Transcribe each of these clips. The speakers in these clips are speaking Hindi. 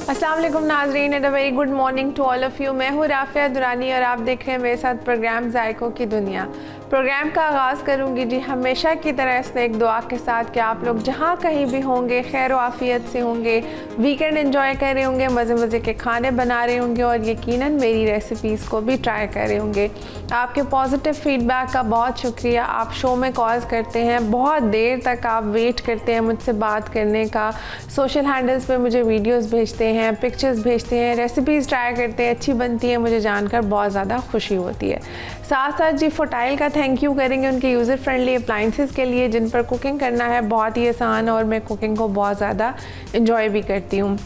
अस्सलाम वालेकुम नाज़रीन and a very good morning to all of you. मैं हूँ राफिया दुरानी और आप देख रहे हैं मेरे साथ प्रोग्राम जायकों की दुनिया। प्रोग्राम का आगाज़ करूँगी जी हमेशा की तरह इसने एक दुआ के साथ कि आप लोग जहाँ कहीं भी होंगे खैर आफ़ियत से होंगे, वीकेंड एंजॉय कर रहे होंगे, मज़े मज़े के खाने बना रहे होंगे और यकीनन मेरी रेसिपीज़ को भी ट्राई कर रहे होंगे। आपके पॉजिटिव फ़ीडबैक का बहुत शुक्रिया। आप शो में कॉल्स करते हैं, बहुत देर तक आप वेट करते हैं मुझसे बात करने का, सोशल हैंडल्स पे मुझे वीडियोस भेजते हैं, पिक्चर्स भेजते हैं, रेसिपीज़ ट्राई करते हैं, अच्छी बनती है, मुझे जानकर बहुत ज़्यादा खुशी होती है। साथ साथ जी फोटाइल का थैंक यू करेंगे उनके यूज़र फ्रेंडली अप्लाइंसेस के लिए जिन पर कुकिंग करना है बहुत ही आसान है और मैं कुकिंग को बहुत ज़्यादा इंजॉय भी करती हूँ।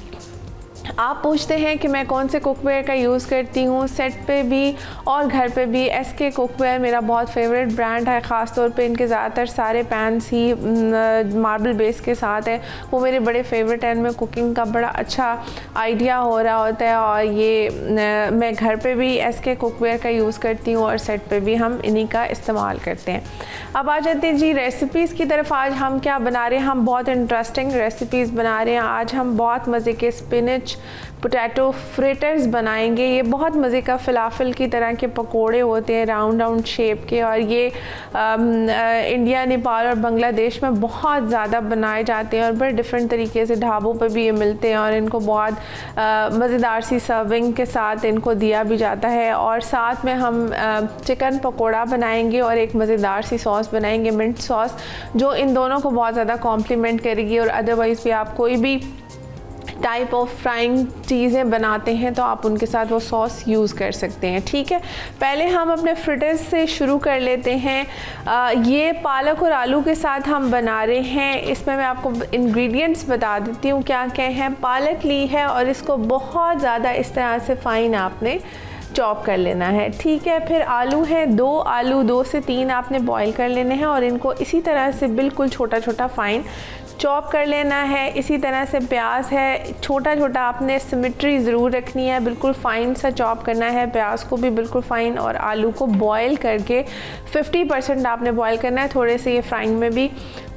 आप पूछते हैं कि मैं कौन से कुकवेयर का यूज़ करती हूँ, सेट पे भी और घर पे भी SK कुकवेयर मेरा बहुत फेवरेट ब्रांड है। ख़ास तौर पे इनके ज़्यादातर सारे पैन्स ही मार्बल बेस के साथ है, वो मेरे बड़े फेवरेट हैं। इनमें कुकिंग का बड़ा अच्छा आइडिया हो रहा होता है और ये मैं घर पे भी SK कुकवेयर का यूज़ करती हूँ और सेट पे भी हम इन्हीं का इस्तेमाल करते हैं। अब आ जाते हैं जी रेसिपीज़ की तरफ। आज हम क्या बना रहे हैं, हम बहुत इंटरेस्टिंग रेसिपीज़ बना रहे हैं। आज हम बहुत मज़े के स्पिनच पोटैटो फ्रिटर्स बनाएंगे। ये बहुत मज़े का फलाफल की तरह के पकोड़े होते हैं राउंड राउंड शेप के और ये इंडिया, नेपाल और बांग्लादेश में बहुत ज़्यादा बनाए जाते हैं और बड़े डिफरेंट तरीके से ढाबों पर भी ये मिलते हैं और इनको बहुत मज़ेदार सी सर्विंग के साथ इनको दिया भी जाता है। और साथ में हम चिकन पकोड़ा बनाएंगे और एक मज़ेदार सी सॉस बनाएंगे, मिंट सॉस, जो इन दोनों को बहुत ज़्यादा कॉम्प्लीमेंट करेगी। और अदरवाइज़ भी आप कोई भी टाइप ऑफ फ्राइंग चीज़ें बनाते हैं तो आप उनके साथ वो सॉस यूज़ कर सकते हैं। ठीक है, पहले हम अपने फ्रिटर्स से शुरू कर लेते हैं। ये पालक और आलू के साथ हम बना रहे हैं। इसमें मैं आपको इंग्रेडिएंट्स बता देती हूँ क्या क्या हैं। पालक ली है और इसको बहुत ज़्यादा इस तरह से फ़ाइन आपने चॉप कर लेना है। ठीक है, फिर आलू है, 2 आलू 2 से 3 आपने बॉईल कर लेने हैं और इनको इसी तरह से बिल्कुल छोटा छोटा फ़ाइन चॉप कर लेना है। इसी तरह से प्याज है, छोटा छोटा आपने सिमेट्री ज़रूर रखनी है, बिल्कुल फ़ाइन सा चॉप करना है प्याज को भी बिल्कुल फ़ाइन। और आलू को बॉयल करके 50% आपने बॉयल करना है, थोड़े से ये फ्राइंग में भी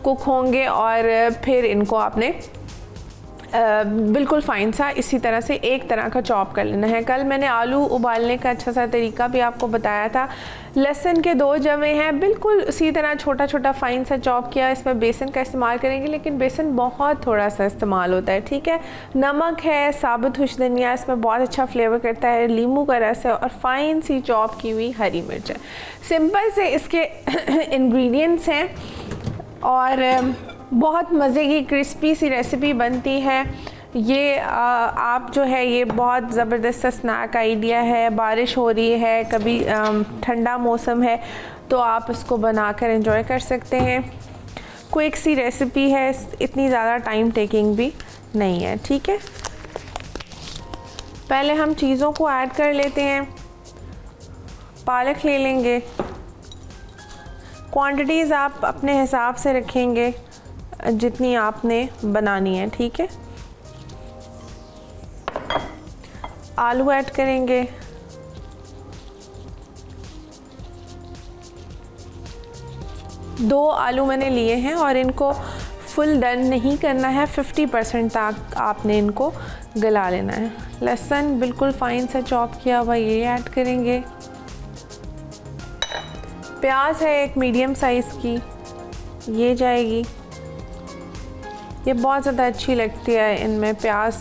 कुक होंगे और फिर इनको आपने बिल्कुल फ़ाइन सा इसी तरह से एक तरह का चॉप कर लेना है। कल मैंने आलू उबालने का अच्छा सा तरीका भी आपको बताया था। लहसुन के 2 जवे हैं, बिल्कुल उसी तरह छोटा छोटा फ़ाइन सा चॉप किया। इसमें बेसन का इस्तेमाल करेंगे लेकिन बेसन बहुत थोड़ा सा इस्तेमाल होता है। ठीक है, नमक है, साबुत खुश धनिया इसमें बहुत अच्छा फ्लेवर करता है, नींबू का रस है और फ़ाइन सी चॉप की हुई हरी मिर्च है। सिंपल से इसके इंग्रेडिएंट्स हैं और बहुत मज़े की क्रिस्पी सी रेसिपी बनती है। ये आप जो है ये बहुत ज़बरदस्त स्नैक आइडिया है। बारिश हो रही है, कभी ठंडा मौसम है तो आप इसको बनाकर एंजॉय कर सकते हैं। क्विक सी रेसिपी है, इतनी ज़्यादा टाइम टेकिंग भी नहीं है। ठीक है, पहले हम चीज़ों को ऐड कर लेते हैं। पालक ले लेंगे, क्वांटिटीज़ आप अपने हिसाब से रखेंगे जितनी आपने बनानी है। ठीक है, आलू ऐड करेंगे, दो आलू मैंने लिए हैं और इनको फुल डन नहीं करना है, 50% तक आपने इनको गला लेना है। लहसुन बिल्कुल फ़ाइन सा चॉप किया हुआ ये ऐड करेंगे। प्याज है एक मीडियम साइज़ की, ये जाएगी। ये बहुत ज़्यादा अच्छी लगती है इनमें प्याज,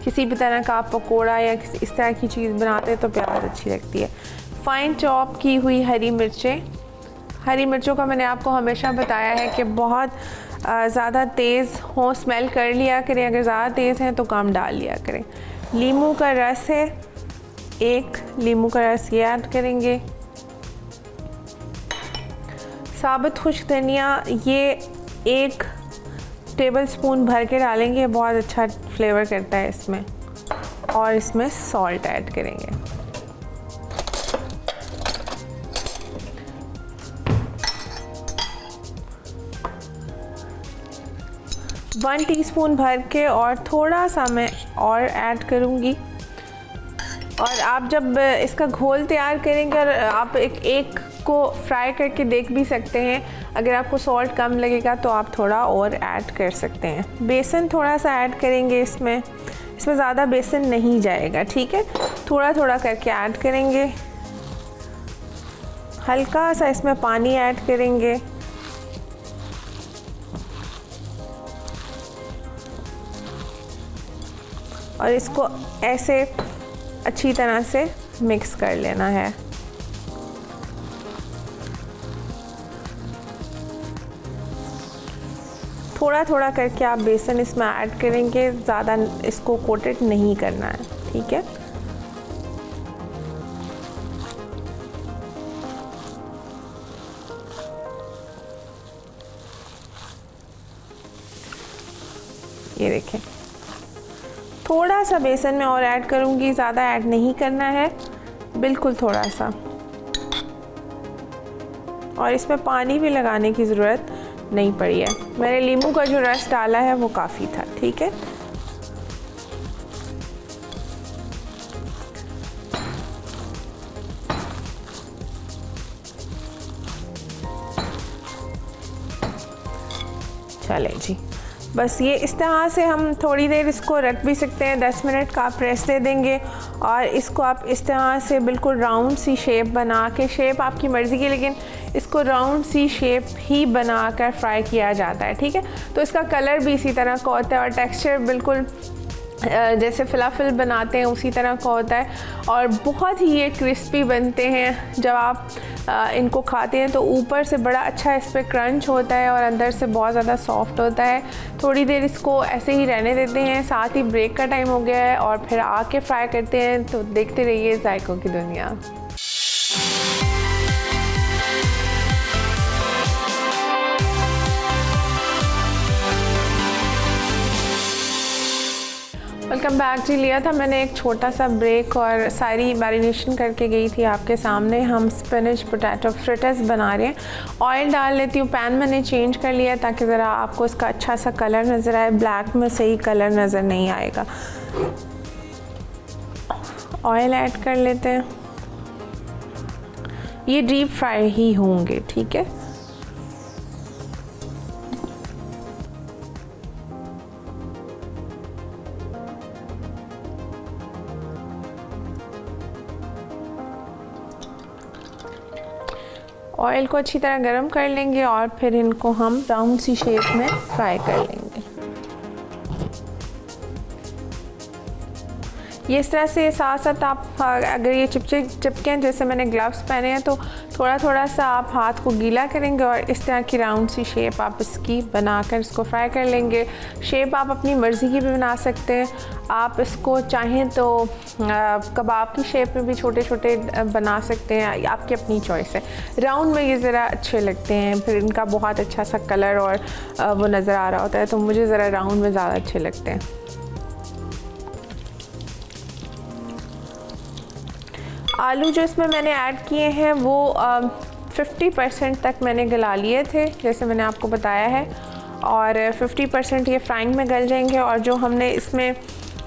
किसी भी तरह का आप पकोड़ा या इस तरह की चीज़ बनाते हैं तो प्याज अच्छी लगती है। फ़ाइन चॉप की हुई हरी मिर्चें, हरी मिर्चों का मैंने आपको हमेशा बताया है कि बहुत ज़्यादा तेज़ हो स्मेल कर लिया करें, अगर ज़्यादा तेज़ हैं तो कम डाल लिया करें। नींबू का रस है, एक नींबू का रस ये ऐड करेंगे। साबुत खुश्क धनिया ये 1 टेबलस्पून भर के डालेंगे, बहुत अच्छा फ्लेवर करता है इसमें। और इसमें सॉल्ट ऐड करेंगे। वन टीस्पून भर के और थोड़ा सा मैं और ऐड करूँगी। और आप जब इसका घोल तैयार करेंगे और आप एक को फ्राई करके देख भी सकते हैं, अगर आपको सॉल्ट कम लगेगा तो आप थोड़ा और ऐड कर सकते हैं। बेसन थोड़ा सा ऐड करेंगे इसमें, इसमें ज़्यादा बेसन नहीं जाएगा, ठीक है। थोड़ा थोड़ा करके ऐड करेंगे, हल्का सा इसमें पानी ऐड करेंगे और इसको ऐसे अच्छी तरह से मिक्स कर लेना है। थोड़ा थोड़ा करके आप बेसन इसमें ऐड करेंगे, ज़्यादा इसको कोटेड नहीं करना है, ठीक है। ये देखें, थोड़ा सा बेसन में और ऐड करूँगी, ज़्यादा ऐड नहीं करना है, बिल्कुल थोड़ा सा। और इसमें पानी भी लगाने की ज़रूरत नहीं पड़ी है, मैंने नींबू का जो रस डाला है वो काफ़ी था, ठीक है। चले जी, बस ये इस तरह से हम थोड़ी देर इसको रख भी सकते हैं, 10 मिनट का आप रेस्ट दे देंगे और इसको आप इस तरह से बिल्कुल राउंड सी शेप बना के, शेप आपकी मर्ज़ी की, लेकिन इसको राउंड सी शेप ही बनाकर फ्राई किया जाता है, ठीक है। तो इसका कलर भी इसी तरह का होता है और टेक्सचर बिल्कुल जैसे फलाफल बनाते हैं उसी तरह का होता है और बहुत ही ये क्रिस्पी बनते हैं। जब आप इनको खाते हैं तो ऊपर से बड़ा अच्छा इस पर क्रंच होता है और अंदर से बहुत ज़्यादा सॉफ्ट होता है। थोड़ी देर इसको ऐसे ही रहने देते हैं, साथ ही ब्रेक का टाइम हो गया है और फिर आके फ्राई करते हैं। तो देखते रहिए जायकों की दुनिया। वेलकम बैक जी। लिया था मैंने एक छोटा सा ब्रेक और सारी मैरिनेशन करके गई थी आपके सामने। हम स्पिनच पोटैटो फ्रिटर्स बना रहे हैं। ऑयल डाल लेती हूँ, पैन मैंने चेंज कर लिया ताकि ज़रा आपको इसका अच्छा सा कलर नज़र आए। ब्लैक में सही कलर नज़र नहीं आएगा। ऑयल ऐड कर लेते हैं, ये डीप फ्राई ही होंगे, ठीक है। ऑयल को अच्छी तरह गरम कर लेंगे और फिर इनको हम राउंड सी शेप में फ्राई कर लेंगे। ये इस तरह से साथ साथ आप अगर ये चिपके जैसे मैंने ग्लव्स पहने हैं तो थोड़ा थोड़ा सा आप हाथ को गीला करेंगे और इस तरह की राउंड सी शेप आप इसकी बनाकर इसको फ्राई कर लेंगे। शेप आप अपनी मर्ज़ी की भी बना सकते हैं। आप इसको चाहें तो कबाब की शेप में भी छोटे छोटे बना सकते हैं, आपकी अपनी चॉइस है। राउंड में ये ज़रा अच्छे लगते हैं, फिर इनका बहुत अच्छा सा कलर और वो नज़र आ रहा होता है, तो मुझे ज़रा राउंड में ज़्यादा अच्छे लगते हैं। आलू जो इसमें मैंने ऐड किए हैं वो 50% तक मैंने गला लिए थे, जैसे मैंने आपको बताया है, और 50% ये फ्राइंग में गल जाएंगे। और जो हमने इसमें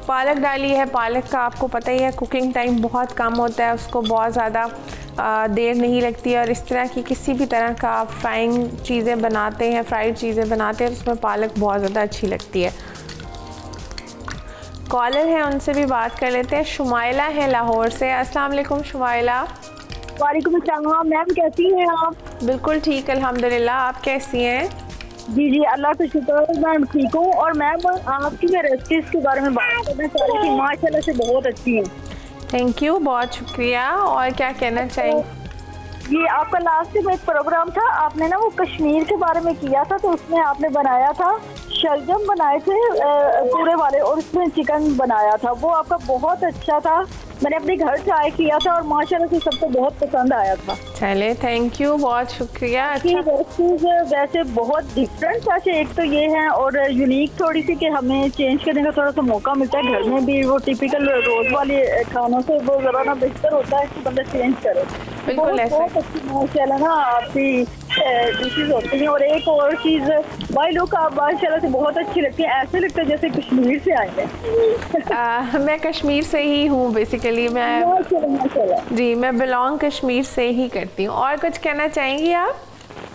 पालक डाली है, पालक का आपको पता ही है कुकिंग टाइम बहुत कम होता है, उसको बहुत ज़्यादा देर नहीं लगती है। और इस तरह की किसी भी तरह का आप फ्राइंग चीज़ें बनाते हैं, फ्राइड चीज़ें बनाते हैं, तो उसमें पालक बहुत ज़्यादा अच्छी लगती है। कॉलर है, उनसे भी बात कर लेते हैं। शुमाइला है लाहौर से। अस्सलाम वालेकुम शुमाइला। वालेकुम अस्सलाम मैम, कैसी हैं आप? बिल्कुल ठीक अल्हम्दुलिल्लाह, आप कैसी हैं? जी जी अल्लाह का शुक्र, मैं ठीक हूँ। और मैम आपकी मैं रेसिपीज़ के बारे में बात करना चाह रही थी, माशाल्लाह से बहुत अच्छी है। थैंक यू, बहुत शुक्रिया। और क्या कहना चाहिए? ये आपका लास्ट में एक प्रोग्राम था, आपने ना वो कश्मीर के बारे में किया था, तो उसमें आपने बनाया था शलजम बनाए थे पूरे वाले, और उसमें चिकन बनाया था। वो आपका बहुत अच्छा था, मैंने अपने घर ट्राई किया था और माशाल्लाह से सबको बहुत पसंद आया था। चले थैंक यू, बहुत शुक्रिया। अच्छा, वैसे बहुत डिफरेंट वैसे एक तो ये है और यूनिक थोड़ी सी कि हमें चेंज करने का थोड़ा सा मौका मिलता है। घर में भी वो टिपिकल रोज वाले खानों से वो ज़रा ना बेहतर होता है कि बंदा चेंज करे। बिल्कुल ऐसे बहुत अच्छी माशाल्लाह ना आपकी डिशेज होती हैं। और एक और चीज़, भाई लोग आप माशाल्लाह से बहुत अच्छी लगती है, ऐसे लगता है जैसे कश्मीर से आए हैं। मैं कश्मीर से ही हूँ बेसिकली, मैं जी मैं बिलोंग कश्मीर से ही करती हूँ। और कुछ कहना चाहेंगी आप?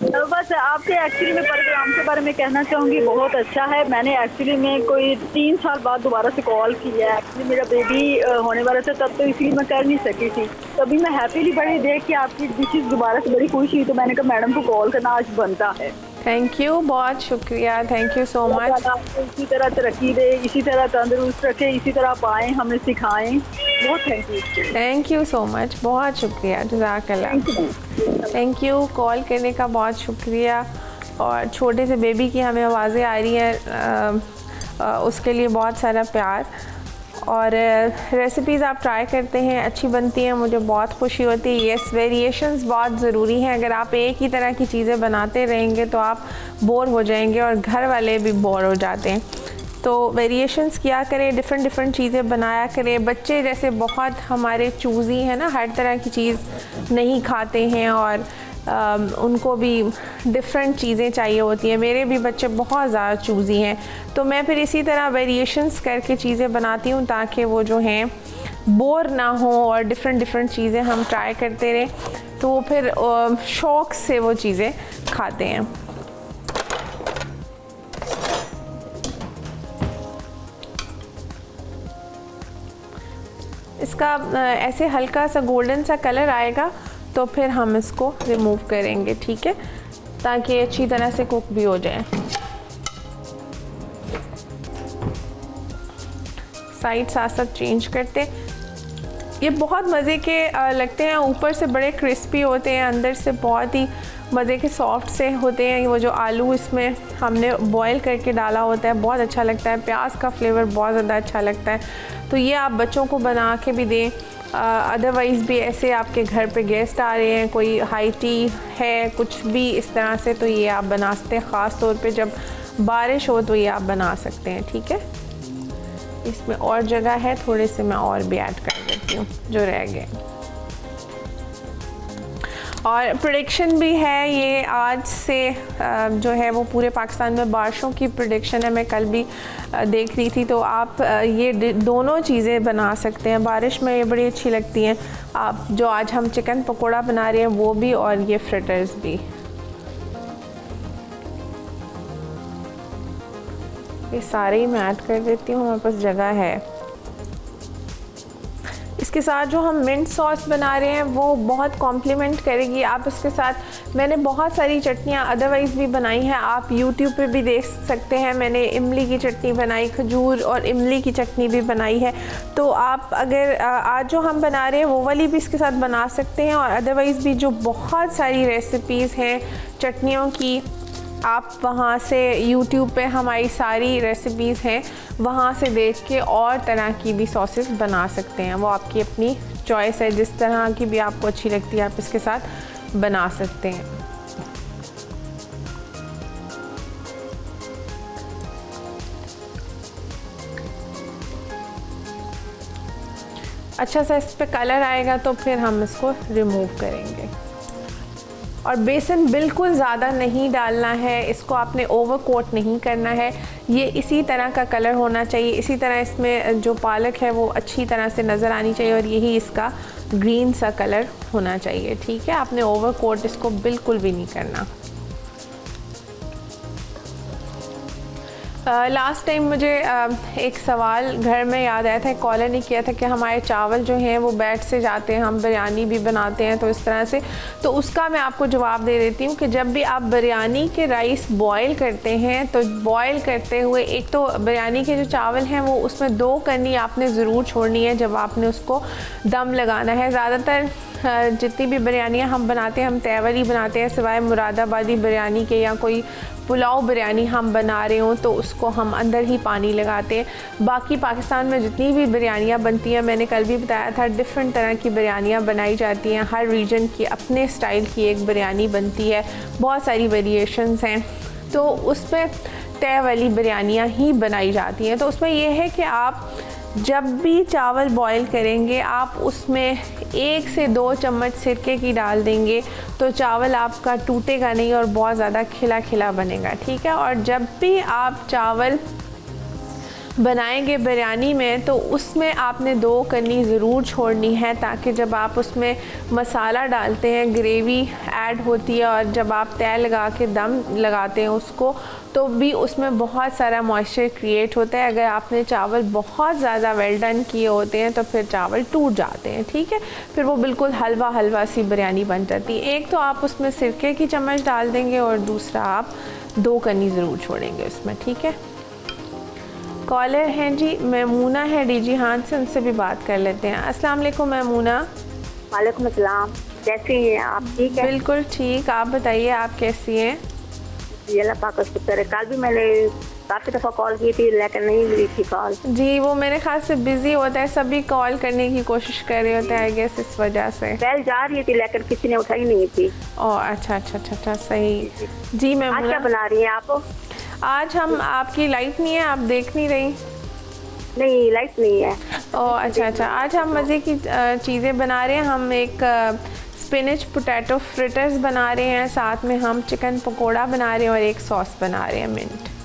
बस आपके एक्चुअली में प्रोग्राम के बारे में कहना चाहूँगी, बहुत अच्छा है। मैंने एक्चुअली में कोई 3 साल बाद दोबारा से कॉल किया है। एक्चुअली मेरा बेबी होने वाला था तब, तो इसलिए मैं कर नहीं सकी थी। तभी मैं हैप्पीली बड़ी देख के आपकी डिशेज दोबारा से बड़ी खुश हुई, तो मैंने कहा मैडम को कॉल करना आज बनता है। थैंक यू, बहुत शुक्रिया, थैंक यू सो मच। आपको इसी तरह तरक्की दे, इसी तरह तंदुरुस्त रखे, इसी तरह आप आएँ, हमें सिखाएं। बहुत थैंक यू सो मच, बहुत शुक्रिया, जज़ाकल्लाह। थैंक यू, कॉल करने का बहुत शुक्रिया। और छोटे से बेबी की हमें आवाज़ें आ रही हैं, उसके लिए बहुत सारा प्यार। और रेसिपीज़ आप ट्राई करते हैं, अच्छी बनती हैं, मुझे बहुत खुशी होती है। येस, वेरिएशंस बहुत ज़रूरी हैं। अगर आप एक ही तरह की चीज़ें बनाते रहेंगे तो आप बोर हो जाएंगे और घर वाले भी बोर हो जाते हैं। तो वेरिएशंस किया करें, डिफरेंट चीज़ें बनाया करें। बच्चे जैसे बहुत हमारे चूज़ी हैं ना, हर तरह की चीज़ नहीं खाते हैं और उनको भी डिफरेंट चीज़ें चाहिए होती हैं। मेरे भी बच्चे बहुत ज़्यादा चूज़ी हैं, तो मैं फिर इसी तरह वेरिएशंस करके चीज़ें बनाती हूँ ताकि वो जो हैं बोर ना हो और डिफरेंट चीज़ें हम ट्राई करते रहें, तो वो फिर शौक़ से वो चीज़ें खाते हैं। इसका ऐसे हल्का सा गोल्डन सा कलर आएगा तो फिर हम इसको रिमूव करेंगे, ठीक है, ताकि अच्छी तरह से कुक भी हो जाए। साइड साथ साथ चेंज करते। ये बहुत मज़े के लगते हैं, ऊपर से बड़े क्रिस्पी होते हैं, अंदर से बहुत ही मज़े के सॉफ्ट से होते हैं। वो जो आलू इसमें हमने बॉईल करके डाला होता है बहुत अच्छा लगता है, प्याज का फ्लेवर बहुत ज़्यादा अच्छा लगता है। तो ये आप बच्चों को बना के भी दें। अदरवाइज़ भी ऐसे आपके घर पे गेस्ट आ रहे हैं, कोई हाई टी है, कुछ भी इस तरह से, तो ये आप बना सकते हैं। ख़ास तौर पे जब बारिश हो तो ये आप बना सकते हैं, ठीक है। इसमें और जगह है, थोड़े से मैं और भी ऐड कर देती हूँ जो रह गए। और प्रेडिक्शन भी है ये आज से जो है वो पूरे पाकिस्तान में बारिशों की प्रेडिक्शन है। मैं कल भी देख रही थी, तो आप ये दोनों चीज़ें बना सकते हैं। बारिश में ये बड़ी अच्छी लगती हैं। आप जो आज हम चिकन पकोड़ा बना रहे हैं वो भी, और ये फ्रिटर्स भी। ये सारे ही मैं ऐड कर देती हूँ, हमारे पास जगह है। इसके साथ जो हम मिंट सॉस बना रहे हैं वो बहुत कॉम्प्लीमेंट करेगी। आप इसके साथ, मैंने बहुत सारी चटनियाँ अदरवाइज़ भी बनाई हैं, आप YouTube पे भी देख सकते हैं। मैंने इमली की चटनी बनाई, खजूर और इमली की चटनी भी बनाई है। तो आप अगर आज जो हम बना रहे हैं वो वाली भी इसके साथ बना सकते हैं। और अदरवाइज़ भी जो बहुत सारी रेसिपीज़ हैं चटनियों की, आप वहाँ से YouTube पे हमारी सारी रेसिपीज़ हैं, वहाँ से देख के और तरह की भी सॉसेस बना सकते हैं। वो आपकी अपनी चॉइस है, जिस तरह की भी आपको अच्छी लगती है आप इसके साथ बना सकते हैं। अच्छा सा इस पे कलर आएगा तो फिर हम इसको रिमूव करेंगे। और बेसन बिल्कुल ज़्यादा नहीं डालना है, इसको आपने ओवरकोट नहीं करना है। ये इसी तरह का कलर होना चाहिए, इसी तरह इसमें जो पालक है वो अच्छी तरह से नज़र आनी चाहिए और यही इसका ग्रीन सा कलर होना चाहिए, ठीक है। आपने ओवरकोट इसको बिल्कुल भी नहीं करना। लास्ट टाइम मुझे एक सवाल घर में याद आया था, एक कॉलर ने किया था कि हमारे चावल जो हैं वो बैठ से जाते हैं, हम बिरयानी भी बनाते हैं तो इस तरह से। तो उसका मैं आपको जवाब दे देती हूँ कि जब भी आप बिरयानी के राइस बॉईल करते हैं तो बॉईल करते हुए एक तो बिरयानी के जो चावल हैं वो उसमें 2 कनी आपने ज़रूर छोड़नी है जब आपने उसको दम लगाना है। ज़्यादातर जितनी भी बिरयानियाँ हम बनाते हैं हम तैवर ही बनाते हैं, सिवाय मुरादाबादी बिरयानी के या कोई पुलाव बिरयानी हम बना रहे हों तो उसको हम अंदर ही पानी लगाते हैं। बाकी पाकिस्तान में जितनी भी बिरयानियाँ बनती हैं, मैंने कल भी बताया था, डिफरेंट तरह की बिरयानियाँ बनाई जाती हैं। हर रीजन की अपने स्टाइल की एक बिरयानी बनती है, बहुत सारी वेरिएशंस हैं, तो उसमें तय वाली बिरयानियाँ ही बनाई जाती हैं। तो उसमें यह है कि आप जब भी चावल बॉईल करेंगे आप उसमें 1 से 2 चम्मच सिरके की डाल देंगे तो चावल आपका टूटेगा नहीं और बहुत ज़्यादा खिला खिला बनेगा, ठीक है। और जब भी आप चावल बनाएंगे बिरयानी में तो उसमें आपने 2 कन्नी ज़रूर छोड़नी है, ताकि जब आप उसमें मसाला डालते हैं ग्रेवी ऐड होती है और जब आप तेल लगा के दम लगाते हैं उसको तो भी उसमें बहुत सारा मॉइस्चर क्रिएट होता है। अगर आपने चावल बहुत ज़्यादा वेल डन किए होते हैं तो फिर चावल टूट जाते हैं, ठीक है, फिर वो बिल्कुल हलवा हलवा सी बिरयानी बन जाती है। एक तो आप उसमें सिरके की चम्मच डाल देंगे और दूसरा आप 2 कन्नी ज़रूर छोड़ेंगे उसमें, ठीक है। कॉलर हैं जी, मैमूना है डीजी हान से, उनसे भी बात कर लेते हैं। अस्सलाम वालेकुम मैमूना। वालेकुम अस्सलाम, कैसी हैं आप? ठीक है, बिल्कुल ठीक, आप बताइए आप कैसी हैं? जी अल्लाह पाक का शुक्र है। कल भी मैंने काफ़ी दफ़ा कॉल की थी लेकिन नहीं मिली थी कॉल। जी वो मेरे ख्याल से बिजी होता है, सभी कॉल करने की कोशिश कर रहे होते हैं आई गेस, इस वजह से। पहले जा रही थी लेकिन किसी ने उठाई नहीं थी। ओह अच्छा अच्छा अच्छा अच्छा, सही। जी आज मैमूना, क्या बना रही हैं आप? आज हम, आपकी लाइट नहीं है, आप देख नहीं रही? नहीं, लाइट नहीं है। ओह अच्छा अच्छा, आज हम मज़े की चीज़ें बना रहे हैं। हम एक स्पिनच पोटैटो फ्रिटर्स बना रहे हैं, साथ में हम चिकन पकोड़ा बना रहे हैं और एक सॉस बना रहे हैं मिंट।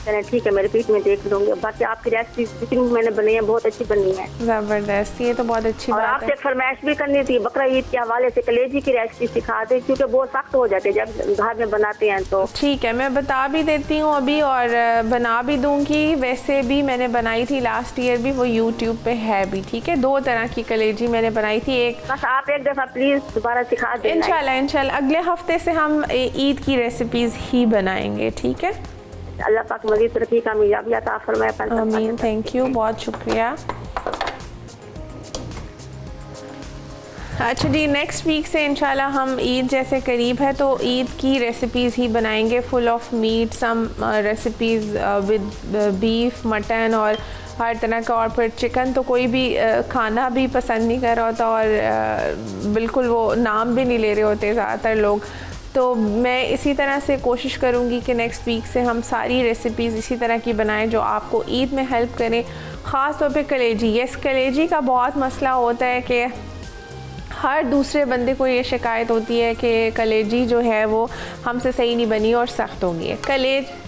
चलें ठीक है, मैं रिपीट में देख लूँगी। बाकी आपकी रेसिपी जितनी मैंने बनी है बहुत अच्छी बनी है। ज़बरदस्त, ये तो बहुत अच्छी और बात आपसे है। एक फरमाइश भी करनी थी, बकरा ईद के हवाले से कलेजी की रेसिपी सिखा दें क्योंकि बहुत सख्त हो जाते हैं जब घर में बनाते हैं तो। ठीक है, मैं बता भी देती हूँ अभी और बना भी दूँगी। वैसे भी मैंने बनाई थी लास्ट ईयर भी, वो यूट्यूब पे है भी, ठीक है। 2 तरह की कलेजी मैंने बनाई थी। एक बस आप एक दफ़ा प्लीज़ दोबारा सिखा दें। इंशाल्लाह इंशाल्लाह अगले हफ्ते से हम ईद की रेसिपीज़ ही बनाएंगे, ठीक है। अल्लाह पाक मज़ीद तरक्की कामयाबी अता फरमाए। आमीन, थैंक यू, बहुत शुक्रिया। अच्छा जी, नेक्स्ट वीक से इंशाल्लाह हम ईद जैसे करीब है तो ईद की रेसिपीज़ ही बनाएंगे, full of meat, some recipes with beef, mutton और हर तरह का। और फिर चिकन तो कोई भी खाना भी पसंद नहीं कर रहा होता और बिल्कुल वो नाम भी नहीं ले रहे होते ज़्यादातर लोग। तो मैं इसी तरह से कोशिश करूँगी कि नेक्स्ट वीक से हम सारी रेसिपीज़ इसी तरह की बनाएं जो आपको ईद में हेल्प करें। ख़ास तौर पे कलेजी, यस कलेजी का बहुत मसला होता है कि हर दूसरे बंदे को ये शिकायत होती है कि कलेजी जो है वो हमसे सही नहीं बनी और सख्त हो गई है कलेज।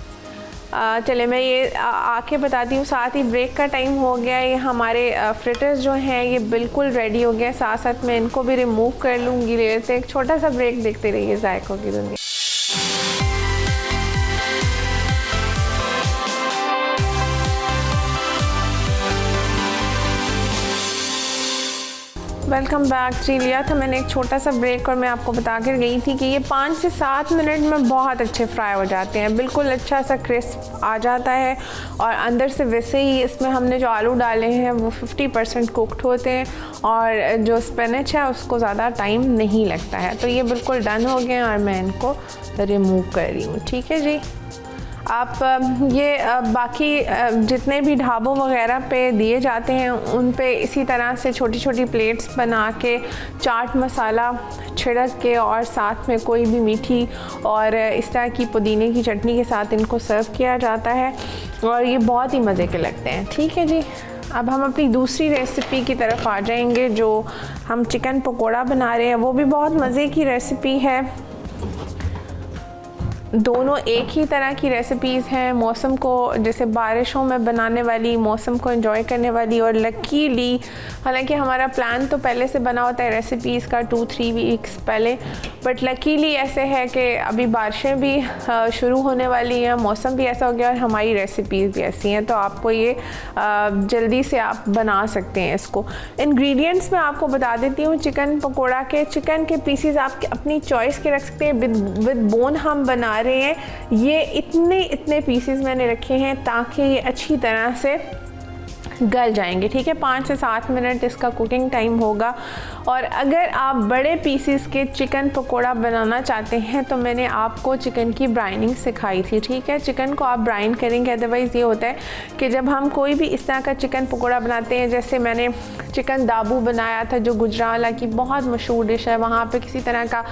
चले मैं ये आके बताती हूँ। साथ ही ब्रेक का टाइम हो गया, ये हमारे फ्रिटर्स जो हैं ये बिल्कुल रेडी हो गए। साथ साथ मैं इनको भी रिमूव कर लूँगी। लेते एक छोटा सा ब्रेक, देखते रहिए जायकों की दुनिया। Welcome back. जी लिया था मैंने एक छोटा सा ब्रेक और मैं आपको बता कर गई थी कि ये 5 से 7 मिनट में बहुत अच्छे फ्राई हो जाते हैं, बिल्कुल अच्छा सा क्रिस्प आ जाता है। और अंदर से वैसे ही इसमें हमने जो आलू डाले हैं वो 50% कुक्ड होते हैं और जो स्पिनच है उसको ज़्यादा टाइम नहीं लगता है। तो ये बिल्कुल डन हो गए और मैं इनको रिमूव कर रही हूँ, ठीक है जी। आप ये बाकी जितने भी ढाबों वगैरह पे दिए जाते हैं उन पे इसी तरह से छोटी छोटी प्लेट्स बना के चाट मसाला छिड़क के और साथ में कोई भी मीठी और इस तरह की पुदीने की चटनी के साथ इनको सर्व किया जाता है और ये बहुत ही मज़े के लगते हैं, ठीक है जी। अब हम अपनी दूसरी रेसिपी की तरफ आ जाएंगे जो हम चिकन पकोड़ा बना रहे हैं। वो भी बहुत मज़े की रेसिपी है। दोनों एक ही तरह की रेसिपीज़ हैं, मौसम को जैसे बारिशों में बनाने वाली, मौसम को एंजॉय करने वाली। और लकीली हालांकि हमारा प्लान तो पहले से बना होता है रेसिपीज़ का 2-3 वीक्स पहले, बट लकीली ऐसे है कि अभी बारिशें भी शुरू होने वाली हैं, मौसम भी ऐसा हो गया और हमारी रेसिपीज़ भी ऐसी हैं, तो आपको ये जल्दी से आप बना सकते हैं इसको। इंग्रेडिएंट्स मैं आपको बता देती हूँ चिकन पकोड़ा के। चिकन के पीसीज आप अपनी चॉइस के रख सकते हैं, विद बोन हम बना रहे हैं। ये इतने पीसेस मैंने रखे हैं ताकि ये अच्छी तरह से गल जाएंगे, ठीक है। 5 से 7 मिनट इसका कुकिंग टाइम होगा। और अगर आप बड़े पीसेस के चिकन पकोड़ा बनाना चाहते हैं तो मैंने आपको चिकन की ब्राइनिंग सिखाई थी, ठीक है। चिकन को आप ब्राइन करेंगे, अदरवाइज़ ये होता है कि जब हम कोई भी इस तरह का चिकन पकोड़ा बनाते हैं, जैसे मैंने चिकन दाबू बनाया था जो गुजरावाला की बहुत मशहूर डिश है, वहाँ पे किसी तरह का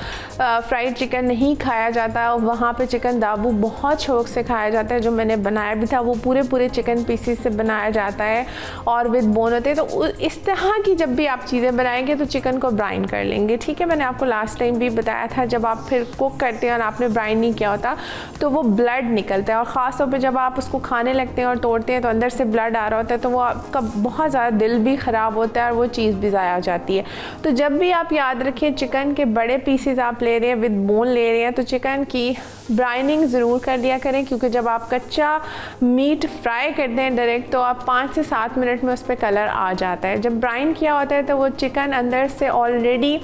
फ्राइड चिकन नहीं खाया जाता, वहाँ पे चिकन दाबू बहुत शौक से खाया जाता है। जो मैंने बनाया भी था वो पूरे चिकन पीसेस से बनाया जाता है और विद बोन होते हैं। तो इस तरह की जब भी आप चीज़ें बनाएंगे तो चिकन को ब्राइन कर लेंगे, ठीक है। मैंने आपको लास्ट टाइम भी बताया था, जब आप फिर कुक करते हैं और आपने ब्राइन नहीं किया होता तो वो ब्लड निकलता है, और ख़ास तौर पे जब आप उसको खाने लगते हैं और तोड़ते हैं तो अंदर से ब्लड आ रहा होता है, तो वो आपका बहुत ज़्यादा दिल भी ख़राब होता है और वो चीज़ भी ज़ाया हो जाती है। तो जब भी आप याद रखिए चिकन के बड़े पीसेस आप ले रहे हैं, विद बोन ले रहे हैं, तो चिकन की ब्राइनिंग ज़रूर कर लिया करें, क्योंकि जब आप कच्चा मीट फ्राई करते हैं डायरेक्ट तो आप 5 से 7 मिनट में उस पर कलर आ जाता है। जब ब्राइन किया होता है तो वो चिकन अंदर से ऑलरेडी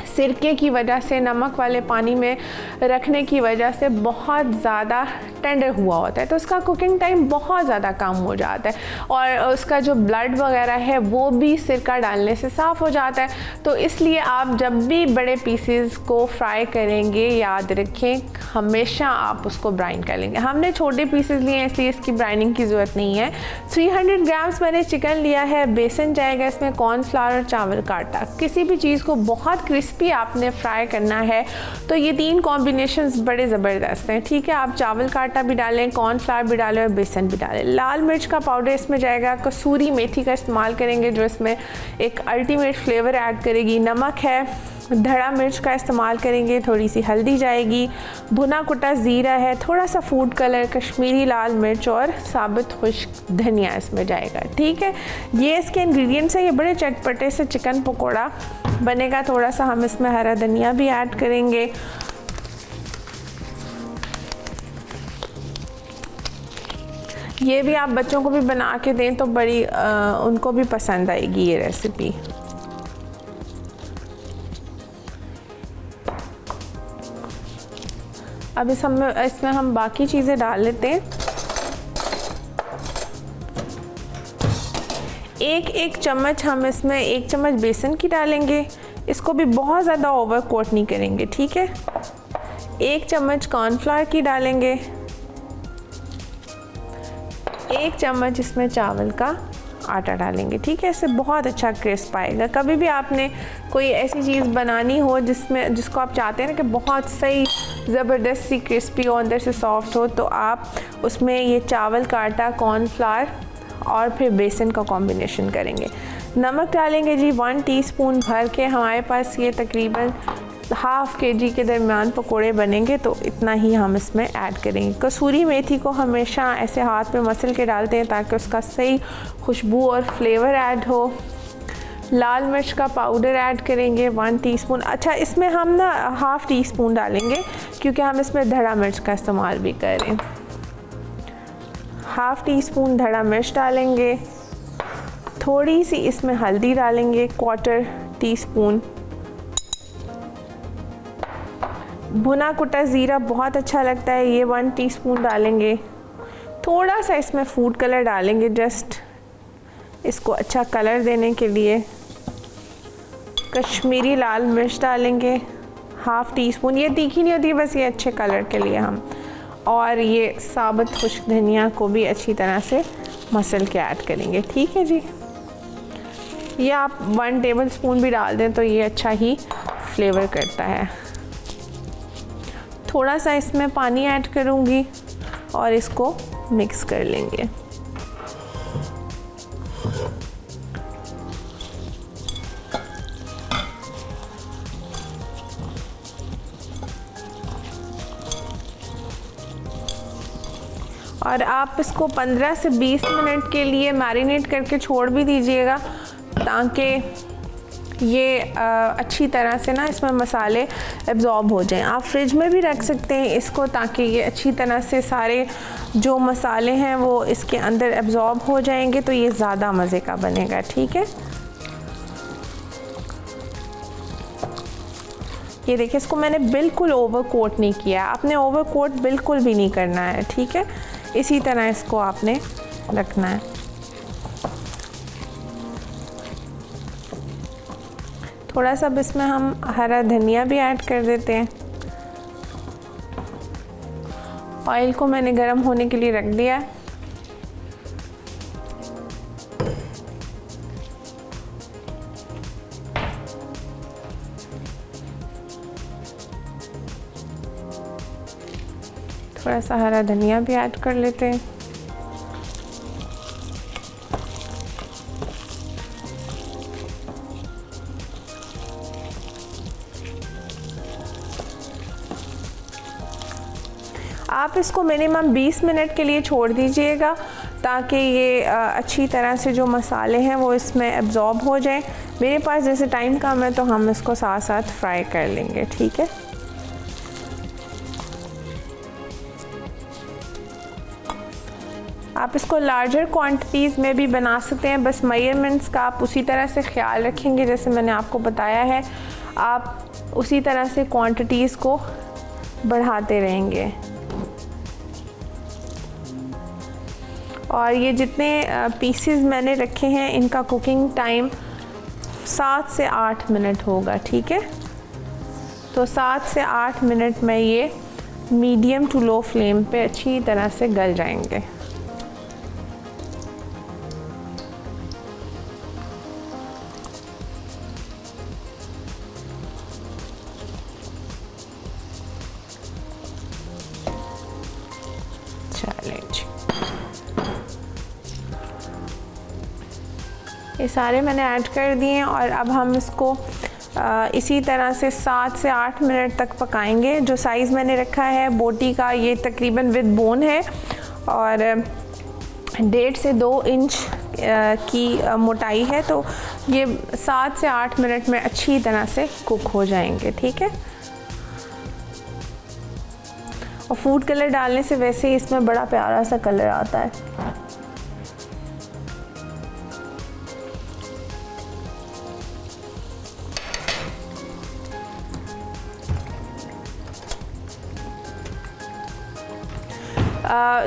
सिरके की वजह से, नमक वाले पानी में रखने की वजह से बहुत ज़्यादा टेंडर हुआ होता है, तो उसका कुकिंग टाइम बहुत ज़्यादा कम हो जाता है, और उसका जो ब्लड वगैरह है वो भी सिरका डालने से साफ़ हो जाता है। तो इसलिए आप जब भी बड़े पीसेस को फ्राई करेंगे याद रखें हमेशा आप उसको ब्राइन कर लेंगे। हमने छोटे पीसेस लिए हैं इसलिए इसकी ब्राइनिंग की ज़रूरत नहीं है। 300 ग्राम्स मैंने चिकन लिया है, बेसन जाएगा इसमें, कॉर्नफ्लावर और चावल का आटा। किसी भी चीज़ को बहुत क्रिस्पी आपने फ्राई करना है तो ये 3 कॉम्बिनेशंस बड़े ज़बरदस्त हैं, ठीक है। आप चावल का आटा भी डालें, कॉर्नफ्लावर भी डालें और बेसन भी डालें। लाल मिर्च का पाउडर इसमें जाएगा, कसूरी मेथी का इस्तेमाल करेंगे जो इसमें एक अल्टीमेट फ्लेवर ऐड करेगी। नमक है, धड़ा मिर्च का इस्तेमाल करेंगे, थोड़ी सी हल्दी जाएगी, भुना कुटा ज़ीरा है, थोड़ा सा फूड कलर, कश्मीरी लाल मिर्च और साबुत खुश्क धनिया इसमें जाएगा, ठीक है। ये इसके इंग्रेडिएंट्स हैं। ये बड़े चटपटे से चिकन पकोड़ा बनेगा। थोड़ा सा हम इसमें हरा धनिया भी ऐड करेंगे। ये भी आप बच्चों को भी बना के दें तो बड़ी उनको भी पसंद आएगी ये रेसिपी। अब इसमें हम बाकी चीज़ें डाल लेते हैं। एक चम्मच हम इसमें 1 चम्मच बेसन की डालेंगे। इसको भी बहुत ज़्यादा ओवर कोट नहीं करेंगे, ठीक है। 1 चम्मच कॉर्नफ्लावर की डालेंगे। 1 चम्मच इसमें चावल का आटा डालेंगे, ठीक है। इससे बहुत अच्छा क्रिस्प आएगा। कभी भी आपने कोई ऐसी चीज़ बनानी हो जिसको आप चाहते हैं ना कि बहुत सही ज़बरदस्त सी क्रिस्पी हो, अंदर से सॉफ्ट हो, तो आप उसमें ये चावल का आटा, कॉर्नफ्लावर और फिर बेसन का कॉम्बिनेशन करेंगे। नमक डालेंगे जी 1 टीस्पून भर के। हमारे पास ये तकरीबन ½ kg के दरमियान पकोड़े बनेंगे तो इतना ही हम इसमें ऐड करेंगे। कसूरी मेथी को हमेशा ऐसे हाथ में मसल के डालते हैं ताकि उसका सही खुशबू और फ्लेवर ऐड हो। लाल मिर्च का पाउडर ऐड करेंगे 1 टीस्पून। अच्छा, इसमें हम ना ½ टीस्पून डालेंगे क्योंकि हम इसमें धड़ा मिर्च का इस्तेमाल भी करें। ½ टीस्पून धड़ा मिर्च डालेंगे। थोड़ी सी इसमें हल्दी डालेंगे, 1/4 टीस्पून। भुना कुटा ज़ीरा बहुत अच्छा लगता है, ये 1 टीस्पून डालेंगे। थोड़ा सा इसमें फूड कलर डालेंगे, जस्ट इसको अच्छा कलर देने के लिए। कश्मीरी लाल मिर्च डालेंगे ½ टीस्पून। ये तीखी नहीं होती, बस ये अच्छे कलर के लिए हम। और ये साबुत खुश्क धनिया को भी अच्छी तरह से मसल के ऐड करेंगे, ठीक है जी। ये आप 1 टेबलस्पून भी डाल दें तो ये अच्छा ही फ्लेवर करता है। थोड़ा सा इसमें पानी ऐड करूँगी और इसको मिक्स कर लेंगे। और आप इसको 15 से 20 मिनट के लिए मैरिनेट करके छोड़ भी दीजिएगा ताकि ये अच्छी तरह से ना इसमें मसाले एब्ज़ॉर्ब हो जाएं। आप फ्रिज में भी रख सकते हैं इसको ताकि ये अच्छी तरह से सारे जो मसाले हैं वो इसके अंदर एब्ज़ॉर्ब हो जाएंगे, तो ये ज़्यादा मज़े का बनेगा, ठीक है। ये देखिए, इसको मैंने बिल्कुल ओवर कोट नहीं किया। आपने ओवर कोट बिल्कुल भी नहीं करना है, ठीक है। इसी तरह इसको आपने रखना है। थोड़ा सा इसमें हम हरा धनिया भी ऐड कर देते हैं। ऑयल को मैंने गरम होने के लिए रख दिया। थोड़ा सा हरा धनिया भी ऐड कर लेते हैं। आप इसको मिनिमम 20 मिनट के लिए छोड़ दीजिएगा ताकि ये अच्छी तरह से जो मसाले हैं वो इसमें एब्जॉर्ब हो जाएं। मेरे पास जैसे टाइम कम है तो हम इसको साथ साथ फ्राई कर लेंगे, ठीक है। आप इसको लार्जर क्वांटिटीज़ में भी बना सकते हैं, बस मेजरमेंट्स का आप उसी तरह से ख्याल रखेंगे जैसे मैंने आपको बताया है। आप उसी तरह से क्वांटिटीज़ को बढ़ाते रहेंगे। और ये जितने पीसेस मैंने रखे हैं इनका कुकिंग टाइम 7 से 8 मिनट होगा, ठीक है। तो 7 से 8 मिनट में ये मीडियम टू लो फ्लेम पे अच्छी तरह से गल जाएंगे। ये सारे मैंने ऐड कर दिए और अब हम इसको इसी तरह से 7 से 8 मिनट तक पकाएंगे। जो साइज़ मैंने रखा है बोटी का ये तकरीबन विद बोन है और 1.5 से 2 इंच की मोटाई है। तो ये 7 से 8 मिनट में अच्छी तरह से कुक हो जाएंगे, ठीक है। और फूड कलर डालने से वैसे ही इसमें बड़ा प्यारा सा कलर आता है।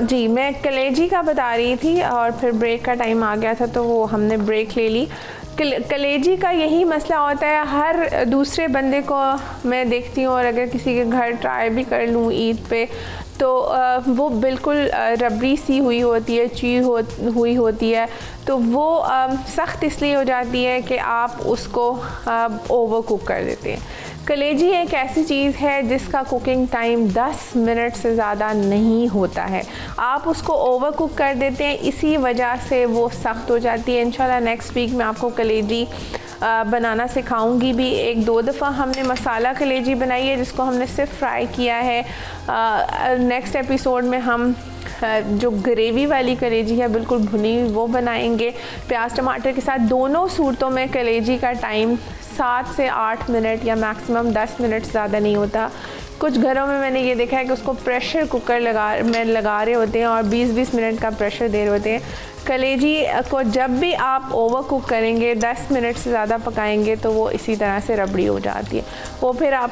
जी मैं कलेजी का बता रही थी और फिर ब्रेक का टाइम आ गया था तो वो हमने ब्रेक ले ली। कलेजी का यही मसला होता है, हर दूसरे बंदे को मैं देखती हूँ और अगर किसी के घर ट्राई भी कर लूँ ईद पे तो वो बिल्कुल रबड़ी सी हुई होती है, हुई होती है। तो वो सख्त इसलिए हो जाती है कि आप उसको ओवर कुक कर देते हैं। कलेजी एक ऐसी चीज़ है जिसका कुकिंग टाइम 10 मिनट से ज़्यादा नहीं होता है। आप उसको ओवर कुक कर देते हैं, इसी वजह से वो सख्त हो जाती है। इंशाल्लाह नेक्स्ट वीक मैं आपको कलेजी बनाना सिखाऊंगी भी। 1-2 दफ़ा हमने मसाला कलेजी बनाई है जिसको हमने सिर्फ फ्राई किया है। नेक्स्ट एपिसोड में हम जो ग्रेवी वाली कलेजी है बिल्कुल भुनी हुई वो बनाएंगे प्याज टमाटर के साथ। दोनों सूरतों में कलेजी का टाइम 7 से 8 मिनट या मैक्सिमम 10 मिनट ज़्यादा नहीं होता। कुछ घरों में मैंने ये देखा है कि उसको प्रेशर कुकर लगा रहे होते हैं और 20-20 मिनट का प्रेशर दे रहे होते हैं। कलेजी को जब भी आप ओवर कुक करेंगे 10 मिनट से ज़्यादा पकाएंगे तो वो इसी तरह से रबड़ी हो जाती है। वो फिर आप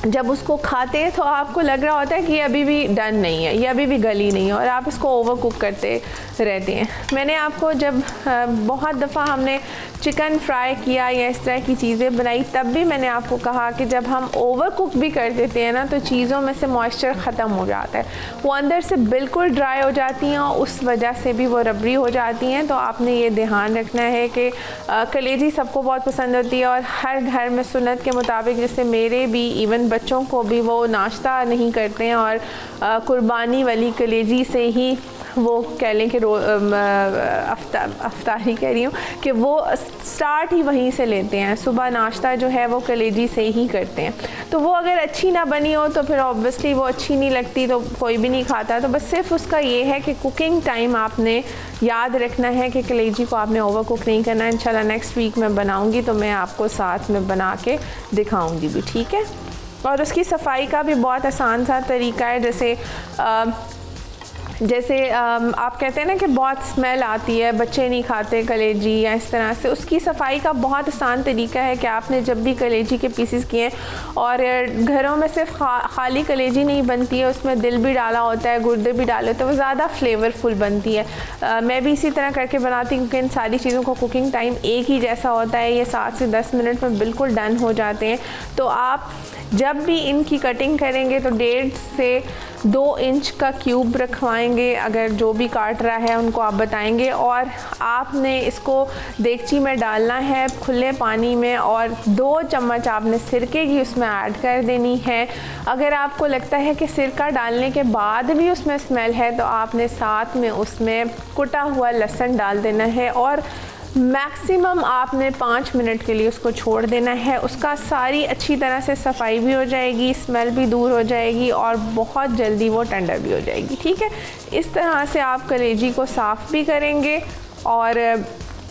जब उसको खाते हैं तो आपको लग रहा होता है कि ये अभी भी डन नहीं है, ये अभी भी गली नहीं है और आप इसको ओवर कुक करते रहते हैं। मैंने आपको जब बहुत दफ़ा हमने चिकन फ्राई किया या इस तरह की चीज़ें बनाई तब भी मैंने आपको कहा कि जब हम ओवर कुक भी कर देते हैं ना तो चीज़ों में से मॉइस्चर ख़त्म हो जाता है, वो अंदर से बिल्कुल ड्राई हो जाती हैं और उस वजह से भी वो रबड़ी हो जाती हैं। तो आपने ये ध्यान रखना है कि कलेजी सबको बहुत पसंद होती है और हर घर में सुन्नत के मुताबिक, जैसे मेरे भी इवन बच्चों को भी वो नाश्ता नहीं करते हैं और कुर्बानी वाली कलेजी से ही वो कह लें कि अफ्तारी कह रही हूँ कि वो स्टार्ट ही वहीं से लेते हैं। सुबह नाश्ता जो है वो कलेजी से ही करते हैं। तो वो अगर अच्छी ना बनी हो तो फिर ऑब्वियसली वो अच्छी नहीं लगती, तो कोई भी नहीं खाता। तो बस सिर्फ उसका ये है कि कुकिंग टाइम आपने याद रखना है कि कलेजी को आपने ओवर कुक नहीं करना। इंशाल्लाह नेक्स्ट वीक मैं बनाऊँगी तो मैं आपको साथ में बना के दिखाऊँगी भी, ठीक है। और उसकी सफाई का भी बहुत आसान सा तरीका है। जैसे आप कहते हैं ना कि बहुत स्मेल आती है, बच्चे नहीं खाते कलेजी या इस तरह से, उसकी सफाई का बहुत आसान तरीका है कि आपने जब भी कलेजी के पीसेस किए और घरों में सिर्फ खाली कलेजी नहीं बनती है, उसमें दिल भी डाला होता है, गुर्दे भी डाले होते हैं, वो ज़्यादा फ्लेवरफुल बनती है। मैं भी इसी तरह करके बनाती हूँ क्योंकि इन सारी चीज़ों का कुकिंग टाइम एक ही जैसा होता है। ये 7 से 10 मिनट में बिल्कुल डन हो जाते हैं। तो आप जब भी इनकी कटिंग करेंगे तो 1.5 से 2 इंच का क्यूब रखवाएंगे। अगर जो भी काट रहा है उनको आप बताएंगे और आपने इसको देगची में डालना है खुले पानी में और 2 चम्मच आपने सिरके की उसमें ऐड कर देनी है। अगर आपको लगता है कि सिरका डालने के बाद भी उसमें स्मेल है तो आपने साथ में उसमें कुटा हुआ लहसुन डाल देना है और मैक्सिमम आपने 5 मिनट के लिए उसको छोड़ देना है। उसका सारी अच्छी तरह से सफाई भी हो जाएगी, स्मेल भी दूर हो जाएगी और बहुत जल्दी वो टेंडर भी हो जाएगी। ठीक है, इस तरह से आप कलेजी को साफ़ भी करेंगे और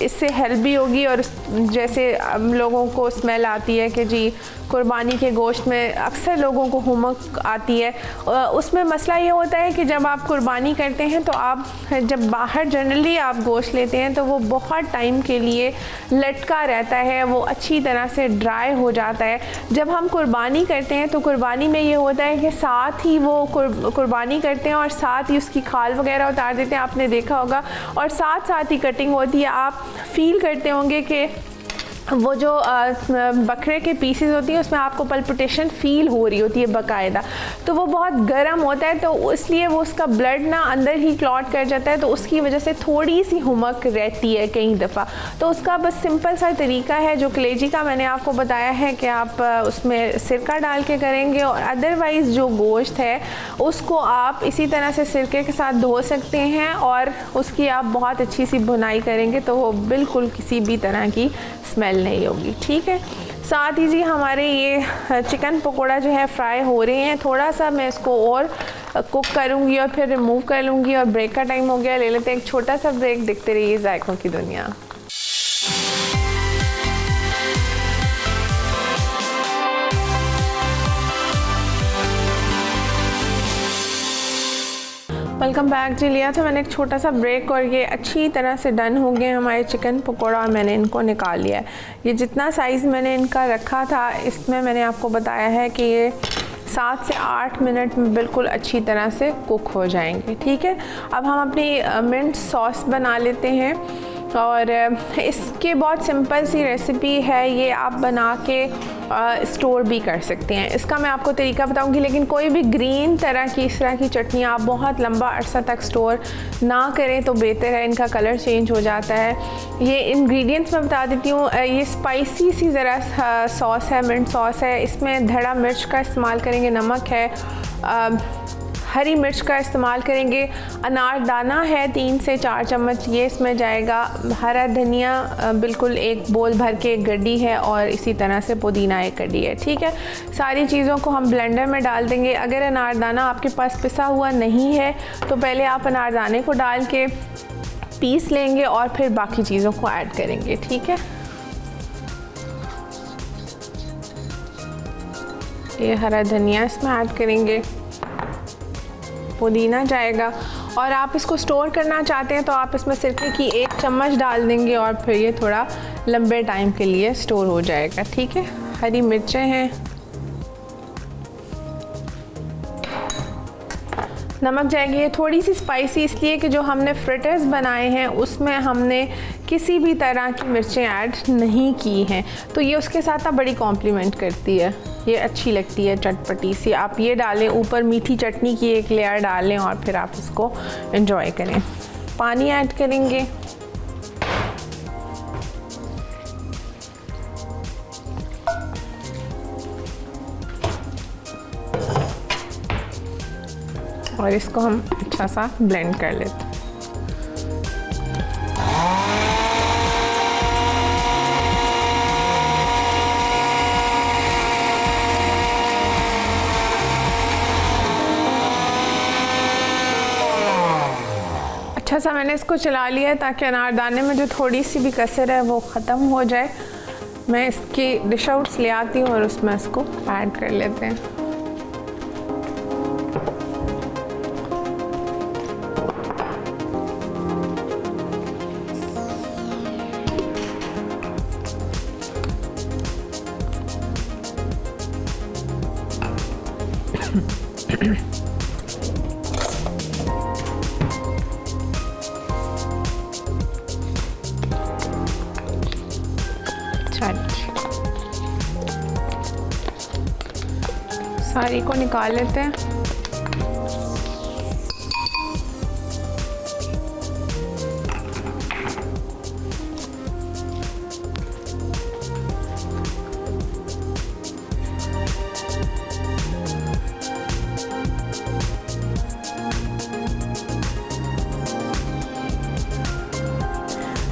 इससे हेल्प भी होगी। और जैसे लोगों को स्मेल आती है कि जी कुर्बानी के गोश्त में अक्सर लोगों को हुमक आती है, उसमें मसला ये होता है कि जब आप कुर्बानी करते हैं तो आप जब बाहर जनरली आप गोश्त लेते हैं तो वो बहुत टाइम के लिए लटका रहता है, वो अच्छी तरह से ड्राई हो जाता है। जब हम कुर्बानी करते हैं तो कुर्बानी में ये होता है कि साथ ही वो कुर्बानी करते हैं और साथ ही उसकी खाल वगैरह उतार देते हैं, आपने देखा होगा, और साथ साथ ही कटिंग होती है। आप फील करते होंगे कि वो जो बकरे के पीसेस होती हैं उसमें आपको पल्पिटेशन फील हो रही होती है बाकायदा, तो वो बहुत गर्म होता है, तो इसलिए वो उसका ब्लड ना अंदर ही क्लॉट कर जाता है, तो उसकी वजह से थोड़ी सी हुमक रहती है कई दफ़ा। तो उसका बस सिंपल सा तरीका है जो कलेजी का मैंने आपको बताया है कि आप उसमें सिरका डाल के करेंगे, और अदरवाइज़ जो गोश्त है उसको आप इसी तरह से सिरके के साथ धो सकते हैं और उसकी आप बहुत अच्छी सी भुनाई करेंगे तो वो बिल्कुल किसी भी तरह की स्मेल नहीं होगी। ठीक है, साथ ही जी हमारे ये चिकन पकोड़ा जो है फ्राई हो रहे हैं, थोड़ा सा मैं इसको और कुक करूँगी और फिर रिमूव कर लूँगी। और ब्रेक का टाइम हो गया, ले लेते हैं एक छोटा सा ब्रेक। देखते रहिए जायकों की दुनिया। वेलकम बैक जी। लिया था मैंने एक छोटा सा ब्रेक और ये अच्छी तरह से डन हो गए हमारे चिकन पकोड़ा और मैंने इनको निकाल लिया है। ये जितना साइज़ मैंने इनका रखा था इसमें मैंने आपको बताया है कि ये 7 से 8 मिनट में बिल्कुल अच्छी तरह से कुक हो जाएंगे। ठीक है, अब हम अपनी मिंट सॉस बना लेते हैं और इसके बहुत सिंपल सी रेसिपी है, ये आप बना के स्टोर भी कर सकते हैं। इसका मैं आपको तरीका बताऊंगी, लेकिन कोई भी ग्रीन तरह की इस तरह की चटनी आप बहुत लंबा अरसा तक स्टोर ना करें तो बेहतर है, इनका कलर चेंज हो जाता है। ये इंग्रेडिएंट्स मैं बता देती हूँ। ये स्पाइसी सी ज़रा सॉस है, मिंट सॉस है, इसमें धड़ा मिर्च का इस्तेमाल करेंगे, नमक है, हरी मिर्च का इस्तेमाल करेंगे, अनारदाना है 3 से 4 चम्मच ये इसमें जाएगा, हरा धनिया बिल्कुल एक बोल भर के एक गड्डी है और इसी तरह से पुदीना एक गड्डी है। ठीक है, सारी चीज़ों को हम ब्लेंडर में डाल देंगे। अगर अनारदाना आपके पास पिसा हुआ नहीं है तो पहले आप अनारदाने को डाल के पीस लेंगे और फिर बाकी चीज़ों को ऐड करेंगे। ठीक है, ये हरा धनिया इसमें ऐड करेंगे, पुदीना जाएगा, और आप इसको स्टोर करना चाहते हैं तो आप इसमें सिरके की 1 चम्मच डाल देंगे और फिर ये थोड़ा लंबे टाइम के लिए स्टोर हो जाएगा। ठीक है, हरी मिर्चें हैं, नमक जाएगी। ये थोड़ी सी स्पाइसी इसलिए कि जो हमने फ्रिटर्स बनाए हैं उसमें हमने किसी भी तरह की मिर्चें ऐड नहीं की हैं, तो ये उसके साथ ना बड़ी कॉम्प्लीमेंट करती है, ये अच्छी लगती है चटपटी सी। आप ये डालें, ऊपर मीठी चटनी की एक लेयर डालें और फिर आप इसको एंजॉय करें। पानी ऐड करेंगे, और इसको हम अच्छा सा ब्लेंड कर लेते हैं। अच्छा सा मैंने इसको चला लिया है ताकि अनारदाने में जो थोड़ी सी भी कसर है वो ख़त्म हो जाए। मैं इसकी डिश आउट्स ले आती हूँ और उसमें इसको ऐड कर लेते हैं। सारी को निकाल लेते हैं।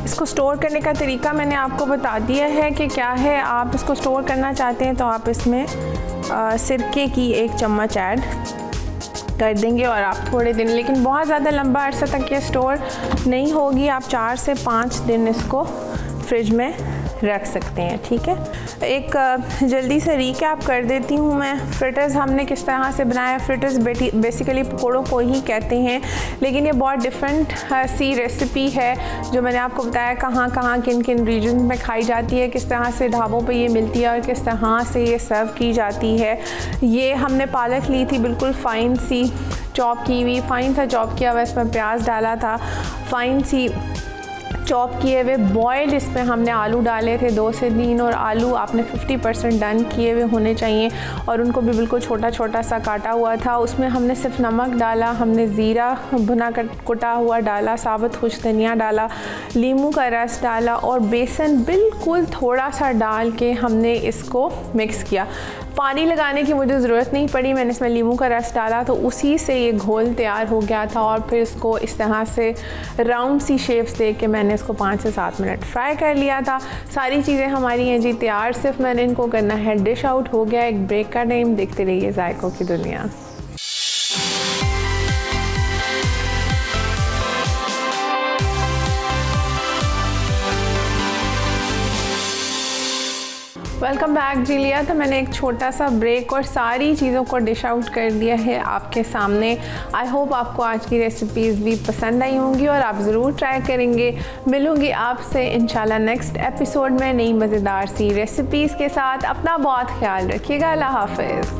इसको स्टोर करने का तरीका मैंने आपको बता दिया है कि क्या है। आप इसको स्टोर करना चाहते हैं तो आप इसमें सिरके की 1 चम्मच ऐड कर देंगे और आप थोड़े दिन, लेकिन बहुत ज़्यादा लंबा अरसा तक ये स्टोर नहीं होगी। आप 4 से 5 दिन इसको फ्रिज में रख सकते हैं, ठीक है। एक जल्दी से रीकैप कर देती हूँ मैं। फ्रिटर्स हमने किस तरह से बनाया। फ्रिटर्स बेसिकली पकौड़ों को ही कहते हैं, लेकिन ये बहुत डिफरेंट सी रेसिपी है जो मैंने आपको बताया कहाँ कहाँ किन किन रीजन में खाई जाती है, किस तरह से ढाबों पे ये मिलती है और किस तरह से ये सर्व की जाती है। ये हमने पालक ली थी, बिल्कुल फ़ाइन सी चॉप की हुई, फ़ाइन सा चॉप किया हुआ, इसमें प्याज डाला था, फ़ाइन सी चॉप किए हुए बॉयल्ड इसमें हमने आलू डाले थे 2 से 3, और आलू आपने 50% डन किए हुए होने चाहिए और उनको भी बिल्कुल छोटा छोटा सा काटा हुआ था। उसमें हमने सिर्फ नमक डाला, हमने ज़ीरा भुना कुटा हुआ डाला, साबुत खुश धनिया डाला, नींबू का रस डाला और बेसन बिल्कुल थोड़ा सा डाल के हमने इसको मिक्स किया। पानी लगाने की मुझे ज़रूरत नहीं पड़ी, मैंने इसमें नींबू का रस डाला तो उसी से ये घोल तैयार हो गया था। और फिर इसको इस तरह से राउंड सी शेप्स दे के मैंने इसको 5 से 7 मिनट फ्राई कर लिया था। सारी चीज़ें हमारी हैं जी तैयार, सिर्फ मैंने इनको करना है डिश आउट। हो गया एक ब्रेक का टाइम, देखते रहिए जायकों की दुनिया। वेलकम बैक जी। लिया था मैंने एक छोटा सा ब्रेक और सारी चीज़ों को डिश आउट कर दिया है आपके सामने। आई होप आपको आज की रेसिपीज़ भी पसंद आई होंगी और आप ज़रूर ट्राई करेंगे। मिलूंगी आपसे इंशाल्लाह नेक्स्ट एपिसोड में नई मज़ेदार सी रेसिपीज़ के साथ। अपना बहुत ख्याल रखिएगा। अल्लाह हाफ़िज़।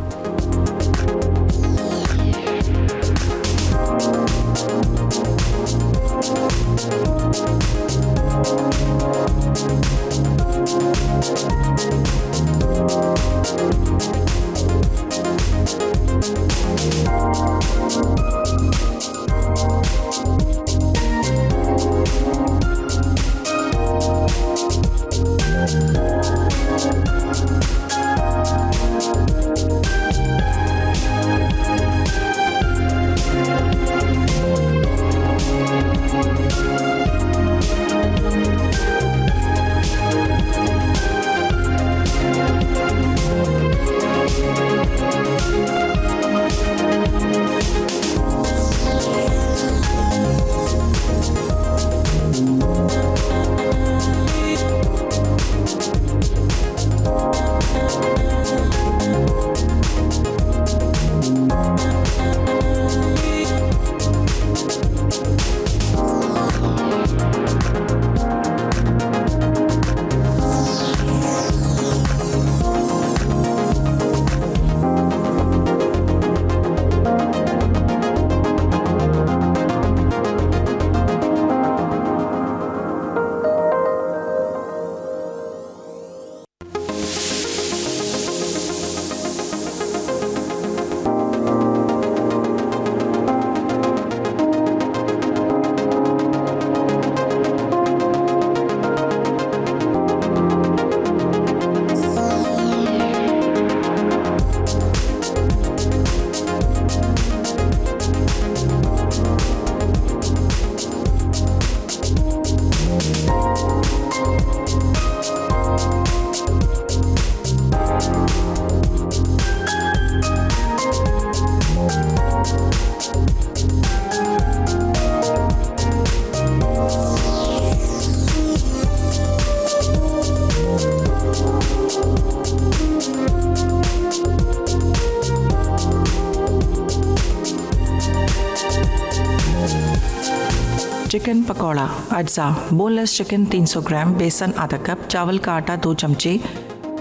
चिकन पकौड़ा अज्जा। बोनलेस चिकन 300 ग्राम, बेसन आधा कप, चावल का आटा 2 चमचे,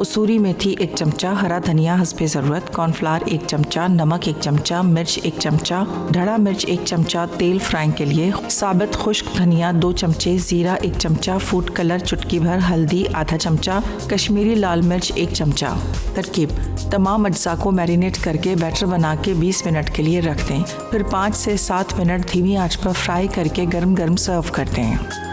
उसूरी मेथी 1 चमचा, हरा धनिया हस्बे ज़रूरत, कॉर्नफ्लावर 1 चमचा, नमक 1 चमचा, मिर्च 1 चमचा, ढड़ा मिर्च 1 चमचा तेल फ्राइंग के लिए, साबुत खुश्क धनिया 2 चमचे, ज़ीरा 1 चमचा, फूड कलर चुटकी भर, हल्दी आधा चमचा, कश्मीरी लाल मिर्च 1 चमचा। तरकीब: तमाम अज्जा को मैरिनेट करके बैटर बना के 20 मिनट के लिए रख दें, फिर 5 से 7 मिनट धीमी आंच पर फ्राई करके गर्म गर्म सर्व करते हैं।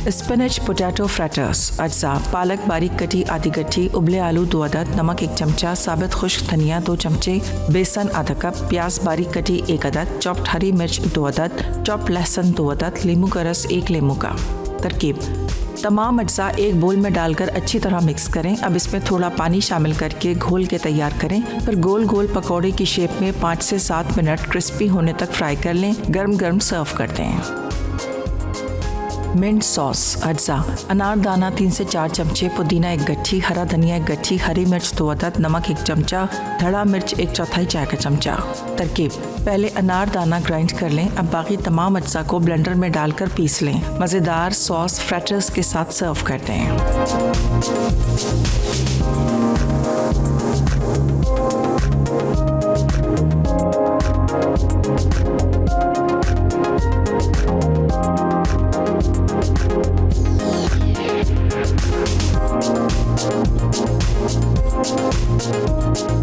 स्पिनच पोटैटो फ्रैटर्स अज्जा पालक बारीक कटी आधी गट्ठी, उबले आलू 2 अदद, नमक 1 चमचा, साबित खुश्क धनिया 2 चमचे, बेसन आधा कप, प्याज बारीक कटी 1 अदद, चॉप्ड हरी मिर्च 2 अदद, चॉप्ड लहसुन 2 अदद, नींबू का रस 1 नींबू का। तरकीब: तमाम अज्जा एक बोल में डालकर अच्छी तरह मिक्स करें। अब इसमें थोड़ा पानी शामिल करके घोल के तैयार करें। फिर गोल गोल पकौड़े की शेप में 5 से 7 मिनट क्रिस्पी होने तक फ्राई कर लें। गर्म गर्म सर्व करते हैं। मिंट सॉस अज्जा अनारदाना 3 से 4 चमचे, पुदीना 1 गट्ठी, हरा धनिया 1 गट्ठी, हरी मिर्च 2 अदद, नमक 1 चमचा, धड़ा मिर्च 1/4 चाय का चमचा। तरकीब: पहले अनारदाना ग्राइंड कर लें। अब बाकी तमाम अज्जा को ब्लेंडर में डालकर पीस लें। मज़ेदार सॉस फ्रैटर्स के साथ सर्व करते हैं।